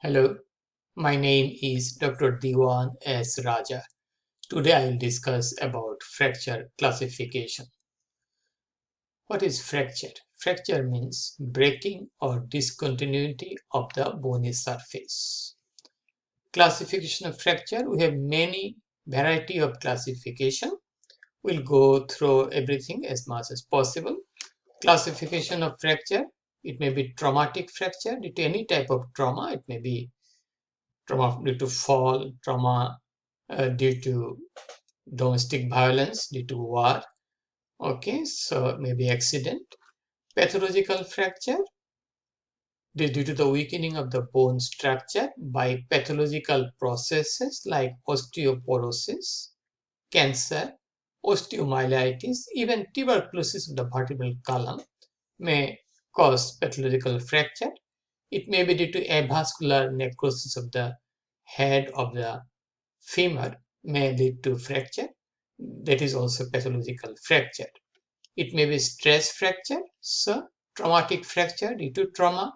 Hello, my name is Dr. Dewan S. Raja. Today I will discuss about fracture classification. What is fracture? Fracture means breaking or discontinuity of the bony surface. Classification of fracture, we have many variety of classification. We'll go through everything as much as possible. Classification of fracture, it may be traumatic fracture due to any type of trauma. It may be trauma due to fall, trauma due to domestic violence, due to war. Okay, so maybe accident. Pathological fracture due to the weakening of the bone structure by pathological processes like osteoporosis, cancer, osteomyelitis, even tuberculosis of the vertebral column may cause pathological fracture. It may be due to avascular necrosis of the head of the femur may lead to fracture. That is also pathological fracture. It may be stress fracture, so traumatic fracture due to trauma,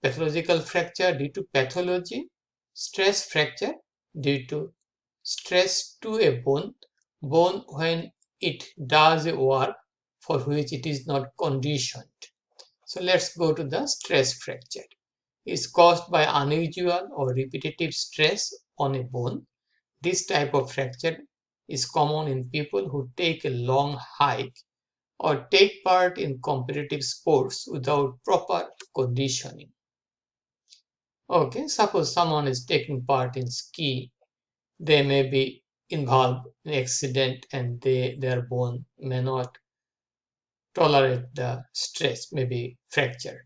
pathological fracture due to pathology, stress fracture due to stress to a bone when it does a work for which it is not conditioned. So let's go to the stress fracture. It's caused by unusual or repetitive stress on a bone. This type of fracture is common in people who take a long hike or take part in competitive sports without proper conditioning. Okay, suppose someone is taking part in ski, they may be involved in accident and their bone may not tolerate the stress, may be fractured.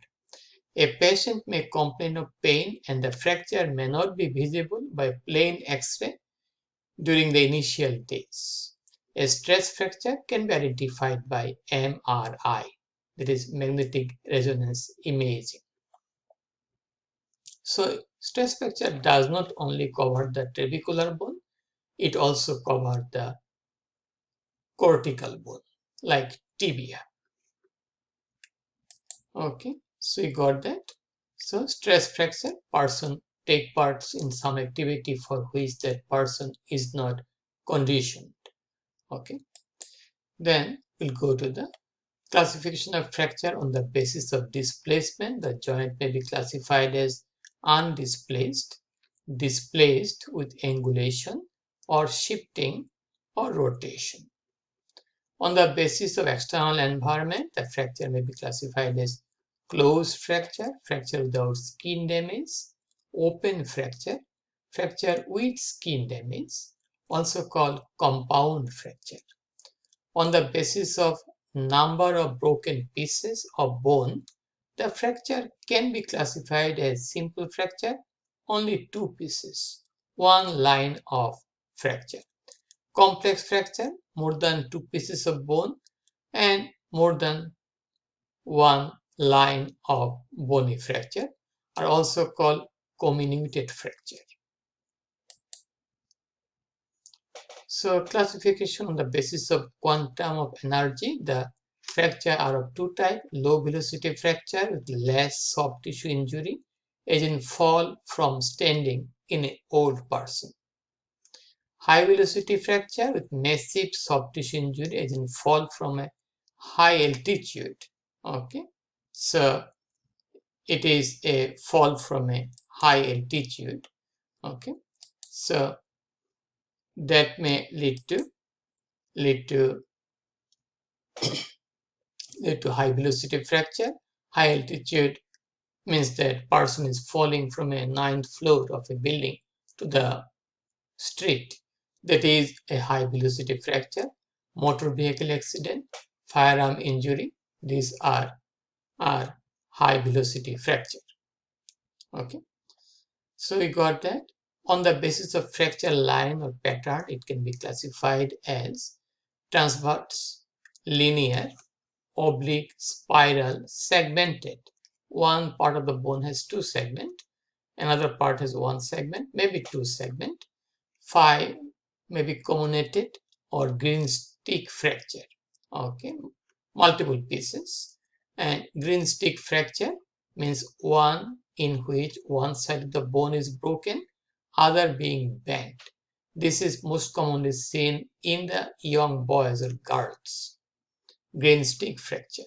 A patient may complain of pain and the fracture may not be visible by plain X-ray during the initial days. A stress fracture can be identified by MRI, that is magnetic resonance imaging. So stress fracture does not only cover the trabecular bone, it also covers the cortical bone like tibia. Okay, so we got that. So stress fracture, person take parts in some activity for which that person is not conditioned. Okay, then we'll go to the classification of fracture on the basis of displacement. The joint may be classified as undisplaced, displaced with angulation or shifting or rotation. On the basis of external environment, the fracture may be classified as closed fracture, fracture without skin damage, open fracture, fracture with skin damage, also called compound fracture. On the basis of number of broken pieces of bone, the fracture can be classified as simple fracture, only 2 pieces, 1 line of fracture. Complex fracture, more than 2 pieces of bone and more than 1 line of bony fracture are also called comminuted fracture. So classification on the basis of quantum of energy, the fracture are of 2 types: low velocity fracture with less soft tissue injury, as in fall from standing in an old person. High velocity fracture with massive soft tissue injury, as in fall from a high altitude. Okay, so it is a fall from a high altitude. Okay, so that may lead to high velocity fracture. High altitude means that person is falling from a 9th floor of a building to the street. That is a high velocity fracture. Motor vehicle accident, firearm injury, these are high velocity fracture. Okay, so we got that. On the basis of fracture line or pattern, it can be classified as transverse, linear, oblique, spiral, segmented. One part of the bone has 2 segments, another part has 1 segment, maybe 2 segments. 5 may be comminuted or greenstick fracture. Okay, multiple pieces. And greenstick fracture means 1 in which one side of the bone is broken, other being bent. This is most commonly seen in the young boys or girls. Greenstick fracture.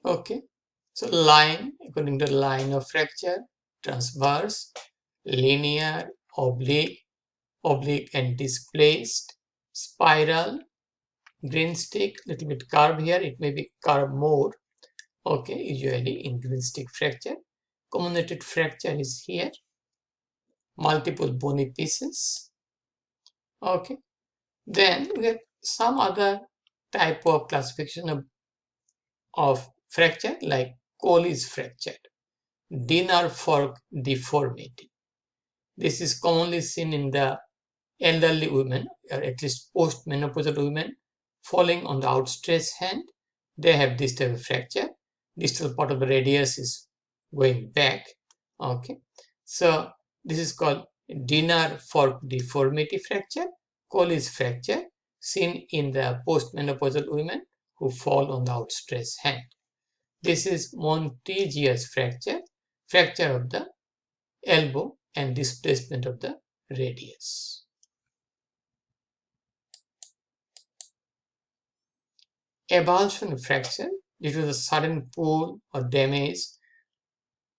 Okay, so line, according to the line of fracture, transverse, linear, oblique and displaced, spiral, greenstick, little bit curved here, it may be curved more. Okay, usually in greenstick fracture. Comminuted fracture is here, multiple bony pieces. Okay, then we have some other type of classification of fracture like Colle's fracture, dinner fork deformity. This is commonly seen in the elderly women, or at least post-menopausal women, falling on the outstretched hand. They have this type of fracture. Distal part of the radius is going back. Okay, so this is called dinner fork deformity fracture, Colle's fracture, seen in the post-menopausal women who fall on the outstretched hand. This is Monteggia's fracture, fracture of the elbow and displacement of the radius. Avulsion fracture, due to the sudden pull or damage,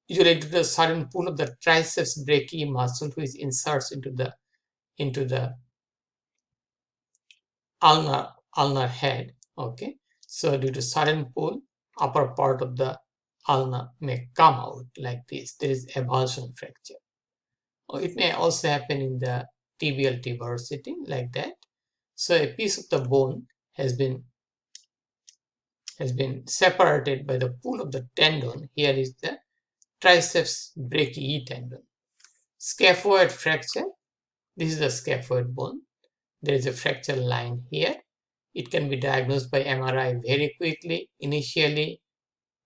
usually due to the sudden pull of the triceps brachii muscle, which inserts into the ulnar head. Okay, so due to sudden pull, upper part of the ulna may come out like this. There is avulsion fracture. Or it may also happen in the tibial tuberosity like that. So a piece of the bone has been separated by the pull of the tendon. Here is the triceps brachii tendon. Scaphoid fracture. This is the scaphoid bone. There is a fracture line here. It can be diagnosed by MRI very quickly. Initially,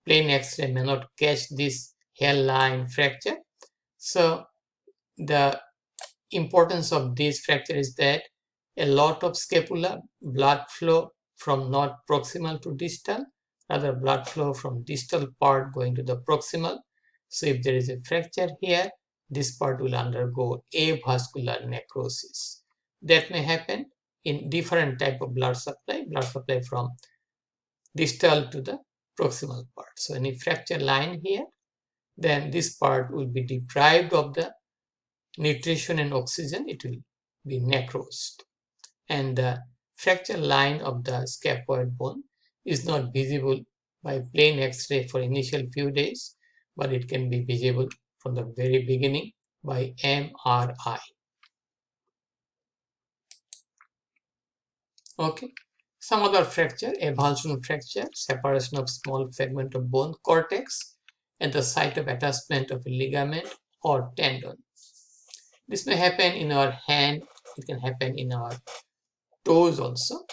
plain X-ray may not catch this hairline fracture. So the importance of this fracture is that a lot of scapula blood flow from not proximal to distal, rather blood flow from distal part going to the proximal. So if there is a fracture here, this part will undergo avascular necrosis. That may happen in different type of blood supply from distal to the proximal part. So any fracture line here, then this part will be deprived of the nutrition and oxygen, it will be necrosed. And the fracture line of the scaphoid bone is not visible by plain X-ray for initial few days, but it can be visible from the very beginning by MRI. Okay, some other fracture, avulsion fracture, separation of small fragment of bone cortex at the site of attachment of a ligament or tendon. This may happen in our hand, it can happen in our toes also,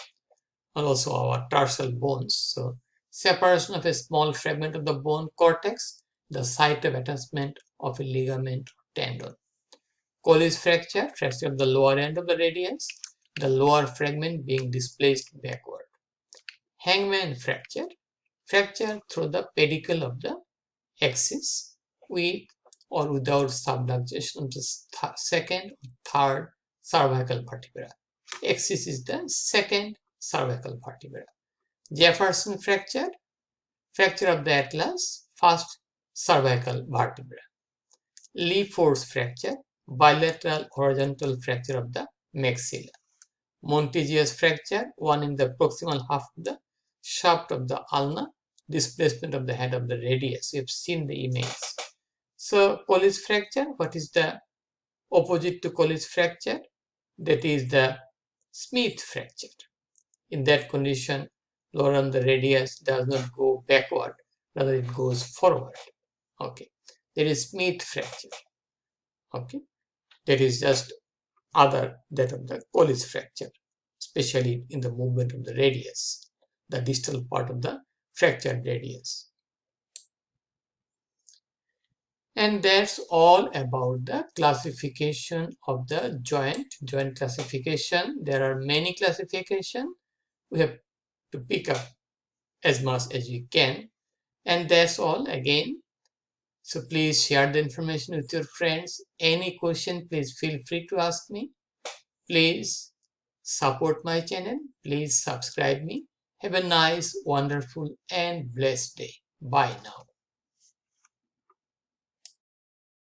and also our tarsal bones. So separation of a small fragment of the bone cortex, the site of attachment of a ligament or tendon. Colle's fracture, fracture of the lower end of the radius, the lower fragment being displaced backward. Hangman fracture, fracture through the pedicle of the axis with or without subluxation of the second or third cervical vertebra. Axis is the second cervical vertebra. Jefferson fracture, fracture of the atlas, first cervical vertebra. Lee force fracture, bilateral horizontal fracture of the maxilla. Monteggia's fracture, one in the proximal half of the shaft of the ulna, displacement of the head of the radius. You have seen the image. So Colle's fracture, what is the opposite to Colle's fracture? That is the Smith fracture. In that condition, lower on the radius does not go backward, rather it goes forward. Okay, there is Smith fracture. Okay, that is just other that of the Colle's fracture, especially in the movement of the radius, the distal part of the fractured radius. And that's all about the classification of the joint classification. There are many classifications. We have to pick up as much as we can. And that's all again. So please share the information with your friends. Any question, please feel free to ask me. Please support my channel. Please subscribe me. Have a nice, wonderful, and blessed day. Bye now.